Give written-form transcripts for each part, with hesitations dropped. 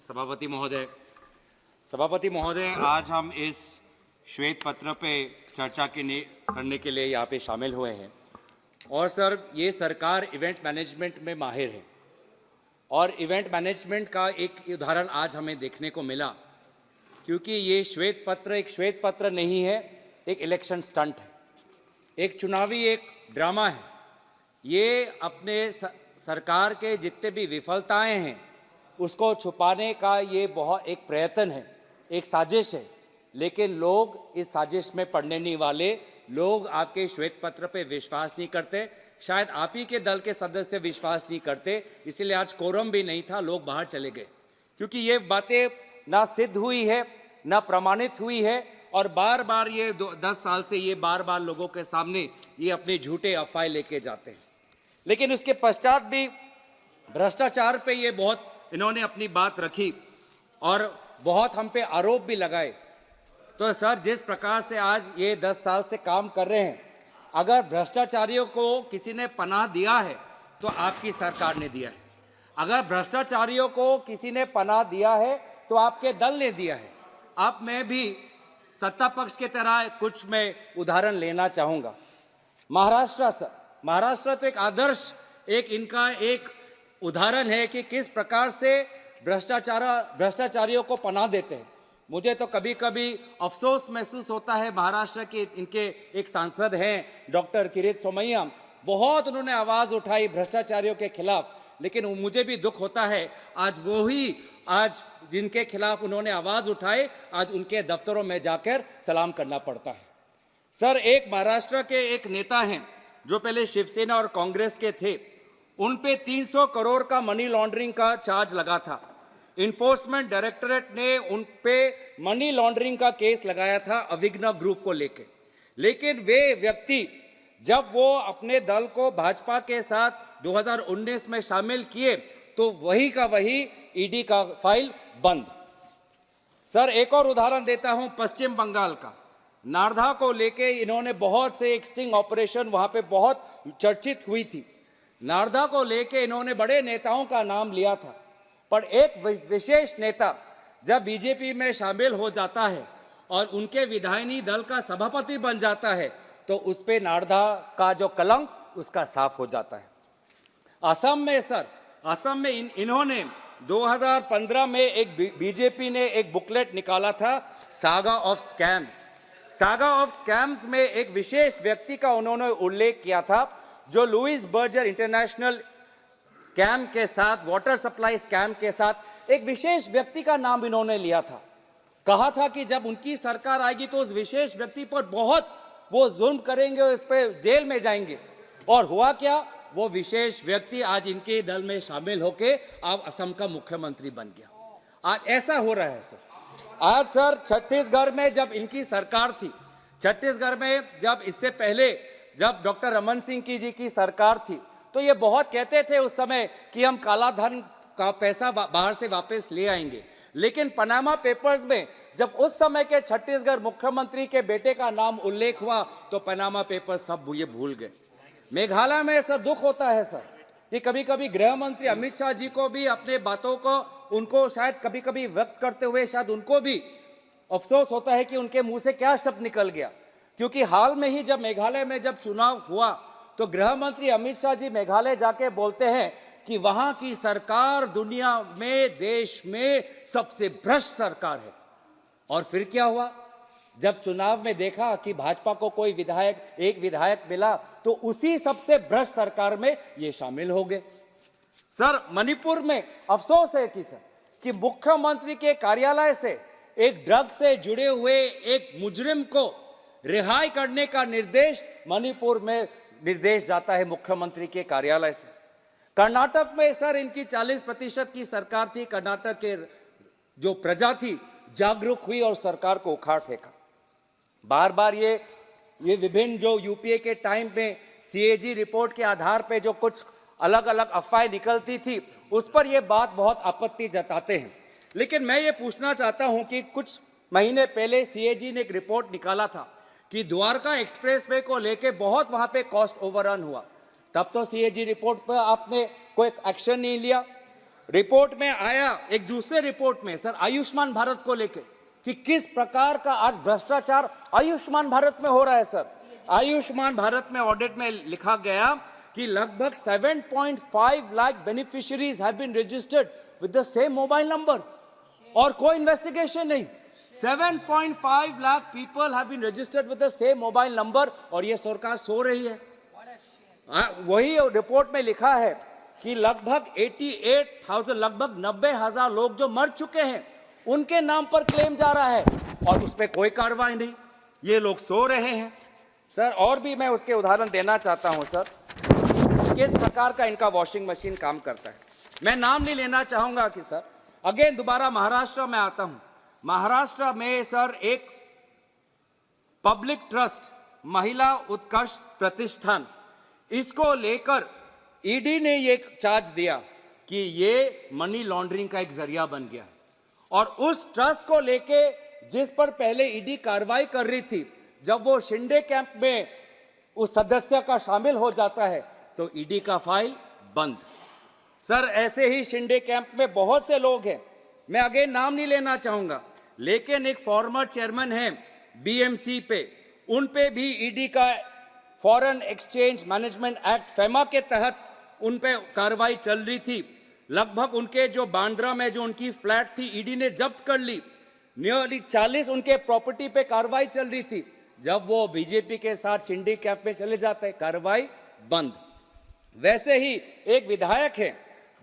सभापति महोदय, आज हम इस श्वेत पत्र पे चर्चा करने के लिए यहाँ पे शामिल हुए हैं। और सर, ये सरकार इवेंट मैनेजमेंट में माहिर है और इवेंट मैनेजमेंट का एक उदाहरण आज हमें देखने को मिला, क्योंकि ये श्वेत पत्र एक श्वेत पत्र नहीं है, एक इलेक्शन स्टंट है, एक चुनावी एक ड्रामा है। ये अपने सरकार के जितने भी विफलताएं हैं उसको छुपाने का ये बहुत एक प्रयत्न है, एक साजिश है। लेकिन लोग इस साजिश में पड़ने नहीं वाले। लोग आपके श्वेत पत्र पे विश्वास नहीं करते, शायद आप ही के दल के सदस्य विश्वास नहीं करते, इसलिए आज कोरम भी नहीं था, लोग बाहर चले गए, क्योंकि ये बातें ना सिद्ध हुई है ना प्रमाणित हुई है। और बार बार ये 10 साल से ये बार बार लोगों के सामने ये अपने झूठे अफवाह लेके जाते हैं। लेकिन उसके पश्चात भी भ्रष्टाचार पे ये बहुत इन्होंने अपनी बात रखी और बहुत हम पे आरोप भी लगाए। तो सर, जिस प्रकार से आज ये 10 साल से काम कर रहे हैं, अगर भ्रष्टाचारियों को किसी ने पनाह दिया है तो आपकी सरकार ने दिया है। अगर भ्रष्टाचारियों को किसी ने पनाह दिया है तो आपके दल ने दिया है। अब मैं भी सत्ता पक्ष की तरह कुछ मैं उदाहरण लेना चाहूँगा। महाराष्ट्र, सर, महाराष्ट्र तो एक आदर्श, एक इनका एक उदाहरण है कि किस प्रकार से भ्रष्टाचारियों को पनाह देते हैं। मुझे तो कभी कभी अफसोस महसूस होता है, महाराष्ट्र के इनके एक सांसद हैं डॉक्टर किरीट सोमैया, बहुत उन्होंने आवाज़ उठाई भ्रष्टाचारियों के खिलाफ, लेकिन मुझे भी दुख होता है आज जिनके खिलाफ उन्होंने आवाज़ उठाई, आज उनके दफ्तरों में जाकर सलाम करना पड़ता है। सर, एक महाराष्ट्र के एक नेता हैं जो पहले शिवसेना और कांग्रेस के थे, उन पे 300 करोड़ का मनी लॉन्ड्रिंग का चार्ज लगा था। इन्फोर्समेंट डायरेक्टरेट ने उन पे मनी लॉन्ड्रिंग का केस लगाया था अविघ्न ग्रुप को लेके। लेकिन वे व्यक्ति जब वो अपने दल को भाजपा के साथ 2019 में शामिल किए तो वही का वही ईडी का फाइल बंद। सर, एक और उदाहरण देता हूं पश्चिम बंगाल का। नारधा को लेके इन्होंने बहुत से एक स्टिंग ऑपरेशन वहां पे बहुत चर्चित हुई थी। नारधा को लेके इन्होंने बड़े नेताओं का नाम लिया था, पर एक विशेष नेता जब बीजेपी में शामिल हो जाता है और उनके विधायिनी दल का सभापति बन जाता है तो उस पे नारधा का जो कलंक उसका साफ हो जाता है। असम में, सर, असम में इन्होंने 2015 में एक बीजेपी ने एक बुकलेट निकाला था, saga of scams. Saga of scams में एक विशेष व्यक्ति का उन्होंने उल्लेख किया था, जो लुइस बर्जर इंटरनेशनल स्कैम के साथ, वाटर सप्लाई स्कैम के साथ एक विशेष व्यक्ति का नाम इन्होंने लिया था। कहा था कि जब उनकी सरकार आएगी तो उस विशेष व्यक्ति पर बहुत वो जुल्म करेंगे, उस पर जेल में जाएंगे। और हुआ क्या, वो विशेष व्यक्ति आज इनके दल में शामिल होके अब असम का मुख्यमंत्री बन गया। आज ऐसा हो रहा है सर। आज सर, छत्तीसगढ़ में जब इनकी सरकार थी, छत्तीसगढ़ में जब इससे पहले जब डॉक्टर रमन सिंह जी की सरकार थी, तो ये बहुत कहते थे उस समय कि हम काला धन का पैसा बाहर से वापस ले आएंगे। लेकिन पनामा पेपर्स में जब उस समय के छत्तीसगढ़ मुख्यमंत्री के बेटे का नाम उल्लेख हुआ तो पनामा पेपर्स सब ये भूल गए। मेघालय में सर दुख होता है सर कि कभी कभी गृह मंत्री अमित शाह जी को भी अपने बातों को उनको शायद कभी कभी व्यक्त करते हुए शायद उनको भी अफसोस होता है कि उनके मुंह से क्या शब्द निकल गया। क्योंकि हाल में ही जब मेघालय में जब चुनाव हुआ तो गृह मंत्री अमित शाह जी मेघालय जाके बोलते हैं कि वहां की सरकार दुनिया में, देश में सबसे भ्रष्ट सरकार है। और फिर क्या हुआ, जब चुनाव में देखा कि भाजपा को कोई एक विधायक मिला तो उसी सबसे भ्रष्ट सरकार में ये शामिल हो गए। सर, मणिपुर में अफसोस है कि मुख्यमंत्री के कार्यालय से एक ड्रग से जुड़े हुए एक मुजरिम को रिहाई करने का निर्देश मणिपुर में निर्देश जाता है मुख्यमंत्री के कार्यालय से। कर्नाटक में सर इनकी 40% की सरकार थी। कर्नाटक के जो प्रजा थी जागरूक हुई और सरकार को उखाड़ फेंका। बार बार ये विभिन्न जो यूपीए के टाइम में सीएजी रिपोर्ट के आधार पे जो कुछ अलग अलग अफवाहें निकलती थी उस पर ये बात बहुत आपत्ति जताते हैं। लेकिन मैं ये पूछना चाहता हूं कि कुछ महीने पहले सीएजी ने एक रिपोर्ट निकाला था कि द्वारका एक्सप्रेसवे को लेके बहुत वहां पे कॉस्ट ओवररन हुआ। तब तो सीएजी रिपोर्ट पर आपने कोई एक्शन नहीं लिया। रिपोर्ट में आया, एक दूसरे रिपोर्ट में सर आयुष्मान भारत को लेकर कि किस प्रकार का आज भ्रष्टाचार आयुष्मान भारत में हो रहा है सर। आयुष्मान भारत में ऑडिट में लिखा गया कि लगभग 7.5 lakh beneficiaries have been registered with the same mobile number और कोई इन्वेस्टिगेशन नहीं। 7.5 lakh people have been registered with the same mobile number और ये सरकार सो रही है। वही रिपोर्ट में लिखा है कि लगभग 88,000 लगभग 90,000 लोग जो मर चुके हैं उनके नाम पर क्लेम जा रहा है और उस पर कोई कार्रवाई नहीं। ये लोग सो रहे हैं सर। और भी मैं उसके उदाहरण देना चाहता हूं सर, किस प्रकार का इनका वॉशिंग मशीन काम करता है। मैं नाम नहीं लेना चाहूंगा कि सर अगेन दोबारा महाराष्ट्र में आता हूं। महाराष्ट्र में सर एक पब्लिक ट्रस्ट महिला उत्कर्ष प्रतिष्ठान, इसको लेकर ईडी ने ये चार्ज दिया कि ये मनी लॉन्ड्रिंग का एक जरिया बन गया और उस ट्रस्ट को लेके जिस पर पहले ईडी कार्रवाई कर रही थी, जब वो शिंदे कैंप में उस सदस्य का शामिल हो जाता है तो ईडी का फाइल बंद। सर ऐसे ही शिंदे कैंप में बहुत से लोग हैं, मैं अगेन नाम नहीं लेना चाहूंगा, लेकिन एक फॉर्मर चेयरमैन है बीएमसी पे, उन पे भी ईडी का foreign exchange management act FEMA के तहत उन पे कार्रवाई चल रही थी। लगभग उनके जो बांद्रा में जो उनकी फ्लैट थी ईडी ने जब्त कर ली। नियरली 40 उनके प्रॉपर्टी पे कार्रवाई चल रही थी। जब वो बीजेपी के साथ शिंदे कैंप में चले जाते हैं कार्रवाई बंद। वैसे ही एक विधायक है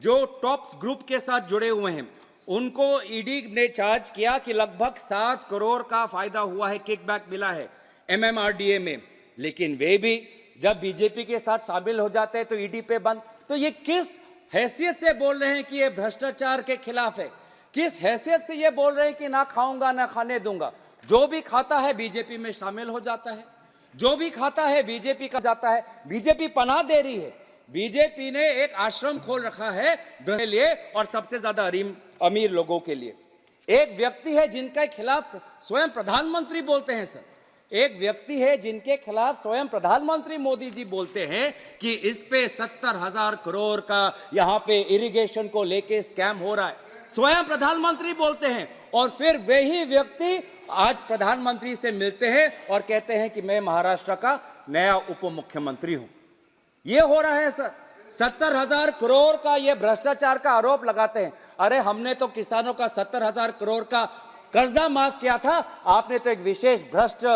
जो टॉप्स ग्रुप के साथ जुड़े हुए हैं, उनको ईडी ने चार्ज किया कि लगभग 7 करोड़ का फायदा हुआ है, किकबैक मिला है एमएमआरडीए में, लेकिन वे भी जब बीजेपी के साथ शामिल हो जाते हैं तो ईडी पे बंद। तो ये किस हैसियत से बोल रहे हैं कि ये भ्रष्टाचार के खिलाफ है? किस हैसियत से ये बोल रहे हैं कि ना खाऊंगा ना खाने दूंगा? जो भी खाता है बीजेपी में शामिल हो जाता है, जो भी खाता है बीजेपी का जाता है। बीजेपी पनाह दे रही है। बीजेपी ने एक आश्रम खोल रखा है के लिए और सबसे ज्यादा अमीर लोगों के लिए। एक व्यक्ति है जिनके खिलाफ स्वयं प्रधानमंत्री बोलते हैं सर, एक व्यक्ति है जिनके खिलाफ स्वयं प्रधानमंत्री मोदी जी बोलते हैं कि इस पे 70,000 करोड़ का यहाँ पे इरिगेशन को लेके स्कैम हो रहा है। स्वयं प्रधानमंत्री बोलते हैं और फिर वही व्यक्ति आज प्रधानमंत्री से मिलते हैं और कहते हैं कि मैं महाराष्ट्र का नया उप मुख्यमंत्री हूं। ये हो रहा है सर। 70,000 करोड़ का ये भ्रष्टाचार का आरोप लगाते हैं। अरे हमने तो किसानों का 70,000 करोड़ का कर्जा माफ किया था, आपने तो एक विशेष भ्रष्ट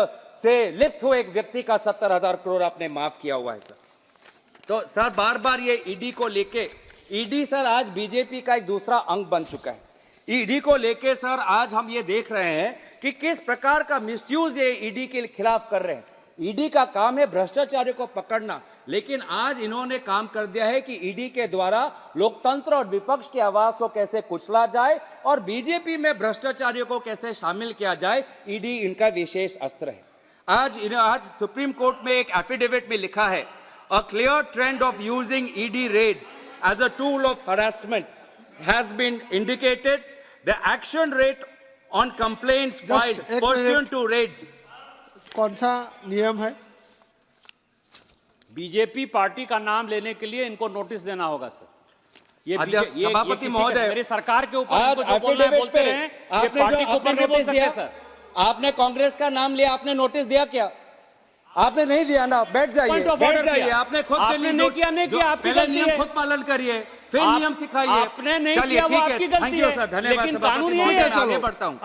से लिप्त हुए एक व्यक्ति का 70,000 करोड़ आपने माफ किया हुआ है सर। तो सर बार बार ये ईडी को लेके, ईडी सर आज बीजेपी का एक दूसरा अंग बन चुका है। ईडी को लेके सर आज हम ये देख रहे हैं कि किस प्रकार का मिसयूज ये ईडी के खिलाफ कर रहे हैं। ईडी का काम है भ्रष्टाचारियों को पकड़ना, लेकिन आज इन्होंने काम कर दिया है कि ईडी के द्वारा लोकतंत्र और विपक्ष की आवाज को कैसे कुचला जाए और बीजेपी में भ्रष्टाचारियों को कैसे शामिल किया जाए। ईडी इनका विशेष अस्त्र है। आज सुप्रीम कोर्ट में एक एफिडेविट में लिखा है, a clear trend of using ED raids as a tool of harassment has been indicated. The action rate on complaints filed pursuant to raids. कौन सा नियम है? बीजेपी पार्टी का नाम लेने के लिए इनको नोटिस देना होगा सर। ये सभापति महोदय, मेरी सरकार के ऊपर जो बोलना है बोलते रहे, ये पार्टी को ऊपर नहीं बोल सकते सर। आपने कांग्रेस का नाम लिया, आपने नोटिस दिया क्या? आपने नहीं दिया ना, बैठ जाइए, बैठ जाइए। आपने खुद नहीं किया, नहीं किया, आपकी गलती है। नियम खुद पालन करिए, फिर नियम सिखाइए। आपने नहीं किया, वो आपकी गलती है। सर, धन्यवाद सभापति महोदय। आगे बढ़ता हूं।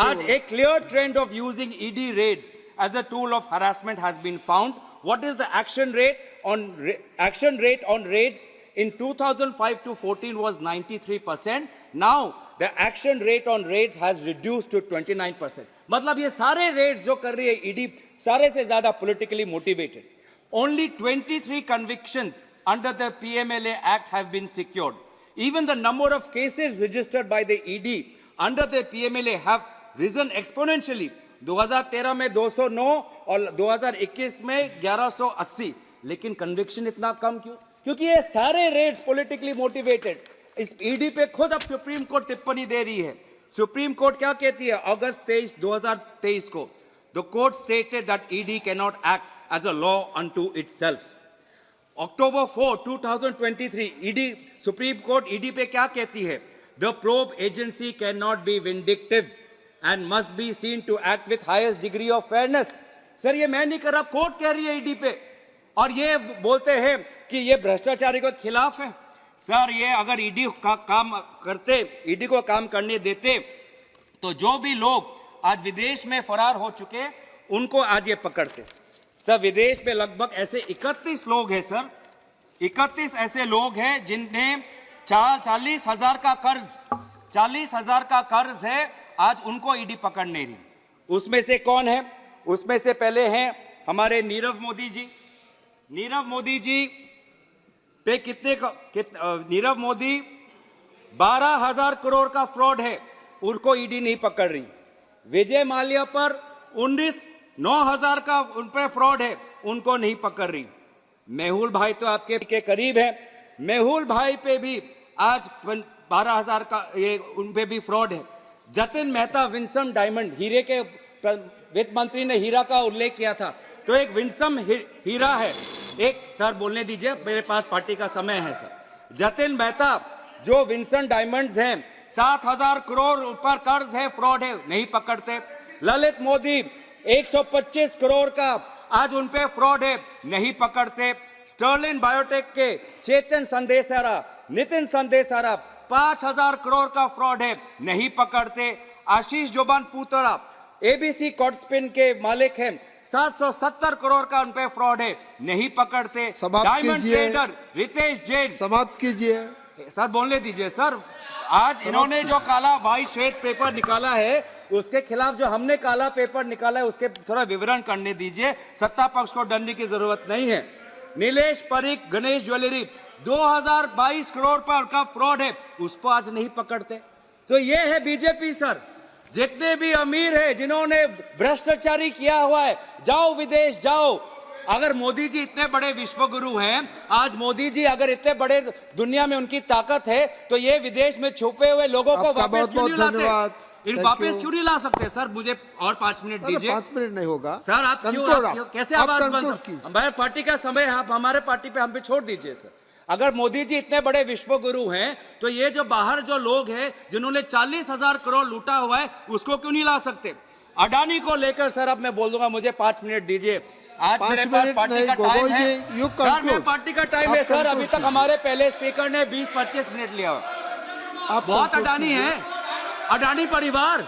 आज एक clear trend of using ED raids as a tool of harassment has been found. What is the action rate on raids in 2005 to 14 was 93%. Now the action rate on raids has reduced to 29%. मतलब ये सारे raids जो कर रही है ED सारे से ज्यादा politically motivated. Only 23 convictions under the PMLA Act have been secured. Even the number of cases registered by the ED under the PMLA have risen exponentially. 2013 में 209 और 2021 में 1180, लेकिन कन्विक्शन इतना कम क्यों? क्योंकि ये सारे रेड्स पॉलिटिकली मोटिवेटेड। इस ईडी पे खुद अब सुप्रीम कोर्ट टिप्पणी दे रही है। सुप्रीम कोर्ट क्या कहती है? अगस्त 23, 2023 को the court stated that ED can not act as a law unto itself. अक्टूबर 4, 2023 ईडी सुप्रीम कोर्ट ईडी पे क्या कहती है? The probe agency can not be vindictive and must be seen to act with highest degree of fairness. Sir ये मैं नहीं कर रहा, कोर्ट कह रही है ईडी पे, और ये बोलते हैं कि ये भ्रष्टाचारी के खिलाफ है। सर ये अगर ईडी का काम करते, ईडी को काम करने देते, तो जो भी लोग आज विदेश में फरार हो चुके उनको आज ये पकड़ते। सर विदेश में लगभग ऐसे 31 लोग हैं सर, 31 ऐसे लोग हैं जिन्हें 40,000 का कर्ज, 40,000 का कर्ज है, आज उनको ईडी पकड़ नहीं रही। उसमें से कौन है? उसमें से पहले हैं हमारे नीरव मोदी जी। नीरव मोदी जी पे नीरव मोदी 12,000 करोड़ का फ्रॉड है, उनको ईडी नहीं पकड़ रही। विजय माल्या पर 9,000 का उन पर फ्रॉड है, उनको नहीं पकड़ रही। मेहुल भाई तो आपके के करीब है, मेहुल भाई पे भी आज 12,000 का ये उन पे भी फ्रॉड है। जतिन मेहता विंसम डायमंड हीरे के, वित्त मंत्री ने हीरा का उल्लेख किया था, तो एक विंसम हीरा है। एक सर बोलने दीजिए, मेरे पास पार्टी का समय है सर। जतिन मेहता जो विंसन डायमंड्स हैं, 7,000 करोड़ ऊपर कर्ज है, फ्रॉड है, नहीं पकड़ते। ललित मोदी 125 करोड़ का आज उन पे फ्रॉड है, नहीं पकड़ते। स्टर्लिन बायोटेक के चेतन संदेशारा, नितिन संदेशारा 5,000 करोड़ का फ्रॉड है, नहीं पकड़ते। आशीष जोबान पुतरा एबीसी कॉर्डस्पिन के मालिक हैं, 770 करोड़ का उन पे फ्रॉड है, नहीं पकड़ते। डायमंड ट्रेडर रितेश जैन, समाप्त कीजिए सर, बोलने दीजिए सर। आज इन्होंने जो काला वाइट श्वेत पेपर निकाला है, उसके खिलाफ जो हमने काला पेपर निकाला है, उसके थोड़ा विवरण करने दीजिए। सत्ता पक्ष को डरने की जरूरत नहीं है। नीलेश परीख गणेश ज्वेलरी 2022 करोड़ पर का फ्रॉड है, उसको आज नहीं पकड़ते। तो ये है बीजेपी सर। जितने भी अमीर है जिन्होंने भ्रष्टाचारी किया हुआ है, जाओ विदेश जाओ। अगर मोदी जी इतने बड़े विश्वगुरु हैं, आज मोदी जी अगर इतने बड़े दुनिया में उनकी ताकत है, तो ये विदेश में छुपे हुए लोगों को वापस क्यों नहीं लाते? इन वापस क्यों नहीं ला सकते? सर मुझे और 5 मिनट दीजिए। 5 मिनट नहीं होगा सर, आप क्यों कैसे आवाज बंद? हमारे पार्टी का समय है, आप हमारे पार्टी पे हम पे छोड़ दीजिए सर। अगर मोदी जी इतने बड़े विश्वगुरु हैं, तो ये जो बाहर जो लोग हैं जिन्होंने 40,000 करोड़ लूटा हुआ है, उसको क्यों नहीं ला सकते? अडानी को लेकर सर अब मैं बोल दूंगा, मुझे 5 मिनट दीजिए। आज मेरे पास पार्टी का टाइम है सर, मेरे पार्टी का टाइम है सर। अभी तक हमारे पहले स्पीकर ने 20-25 मिनट लिया। बहुत अडानी है, अडानी परिवार,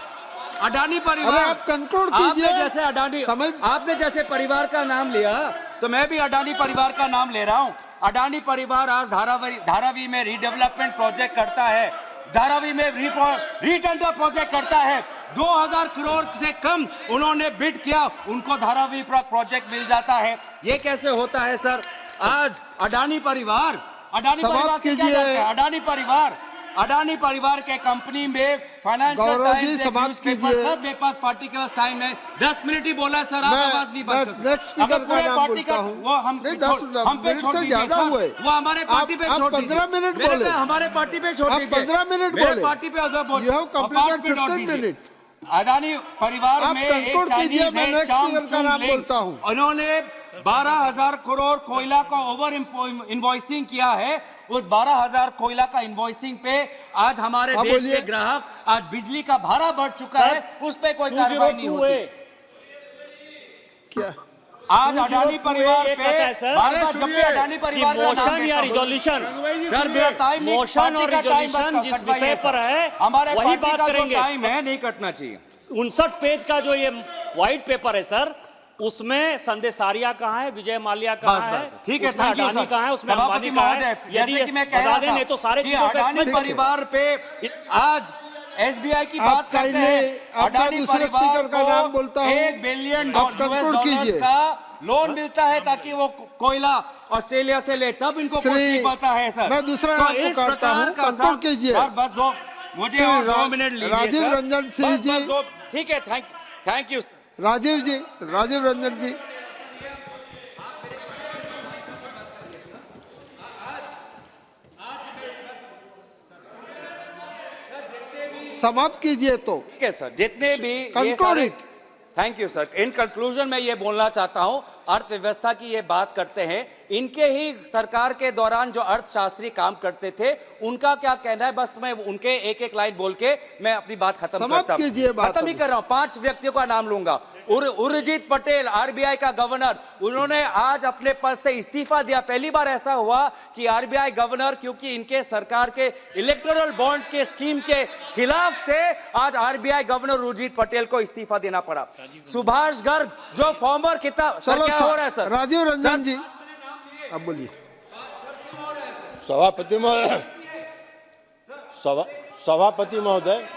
अडानी परिवार। आप कंक्लूड कीजिए। आपने जैसे अडानी, आपने जैसे परिवार का नाम लिया, तो मैं भी अडानी परिवार का नाम ले रहा हूं। अडानी परिवार आज धारावी में रीडेवलपमेंट प्रोजेक्ट करता है, धारावी में रीटेंडर प्रोजेक्ट करता है। 2,000 करोड़ से कम उन्होंने बिड किया, उनको धारावी प्रोजेक्ट मिल जाता है। ये कैसे होता है सर? आज अडानी परिवार से क्या करते हैं? अडानी परिवार के कंपनी में फाइनेंशियल टाइम्स, न्यूज़पेपर, सब मेरे पास पार्टी के पास टाइम है। 10 मिनट ही बोला सर, आप आवाज नहीं बंद कर सकते। अगर पूरे पार्टी का वो हम पे छोड़ दीजिए सर, वो हमारे पार्टी पे छोड़ दीजिए। 15 मिनट बोले, हमारे पार्टी पे छोड़ दीजिए। 15 मिनट मेरे पार्टी पे बोलिए। अडानी परिवार में एक चाइनीज है, उन्होंने 12,000 करोड़ कोयला का ओवर इनवॉइसिंग किया है। उस 12,000 कोयला का इनवॉइसिंग पे आज हमारे देश के ग्राहक, आज बिजली का भाड़ा बढ़ चुका है, उस पे कोई कार्रवाई नहीं होती। क्या आज अडानी परिवार पे जब भी अडानी परिवार का मोशन या रिजोल्यूशन, सर मेरा टाइम नहीं, मोशन और रिजोल्यूशन जिस विषय पर है हमारे वही पार्टी बात का जो करेंगे। टाइम है नहीं कटना चाहिए। 59 पेज का जो ये व्हाइट पेपर है सर, उसमें संदेशारिया कहाँ है, विजय माल्या कहाँ है, ठीक है, उसमें थैंक यू अडानी सर। कहाँ है, उसमें सभापति अंबानी कहाँ है। महोदय, यदि जैसे कि मैं कह रहा था नहीं तो सारे कि अडानी परिवार पे आज एसबीआई की बात करते हैं। अडानी दूसरे स्पीकर का नाम बोलता हूं, $1 बिलियन का लोन मिलता है ताकि वो कोयला ऑस्ट्रेलिया से ले, तब इनको कुछ नहीं पता है सर। मैं दूसरा नाम पुकारता हूं, कंट्रोल कीजिए सर। बस दो, मुझे और 2 मिनट लीजिए। राजीव रंजन सिंह जी, ठीक है, थैंक यू। राजीव रंजन जी, समाप्त कीजिए। तो ठीक है सर, जितने भी conclude it. Thank you sir. In conclusion मैं ये बोलना चाहता हूं अर्थव्यवस्था की ये बात करते हैं, इनके ही सरकार के दौरान जो अर्थशास्त्री काम करते थे उनका क्या कहना है, बस मैं उनके एक एक लाइन बोल के मैं अपनी बात खत्म समाप्त करता कीजिए हूं। बात खत्म ही कर रहा हूं। 5 व्यक्तियों का नाम लूंगा। उर्जित पटेल, आरबीआई का गवर्नर, उन्होंने आज अपने पद से इस्तीफा दिया। पहली बार ऐसा हुआ कि आरबीआई गवर्नर, क्योंकि इनके सरकार के इलेक्टोरल बॉन्ड के स्कीम के खिलाफ थे, आज आरबीआई गवर्नर उर्जित पटेल को इस्तीफा देना पड़ा। सुभाष गर्ग जो फॉर्मर किताब, चलो क्या हो रहा है सर? राजीव रंजन जी अब बोलिए। सभापति महोदय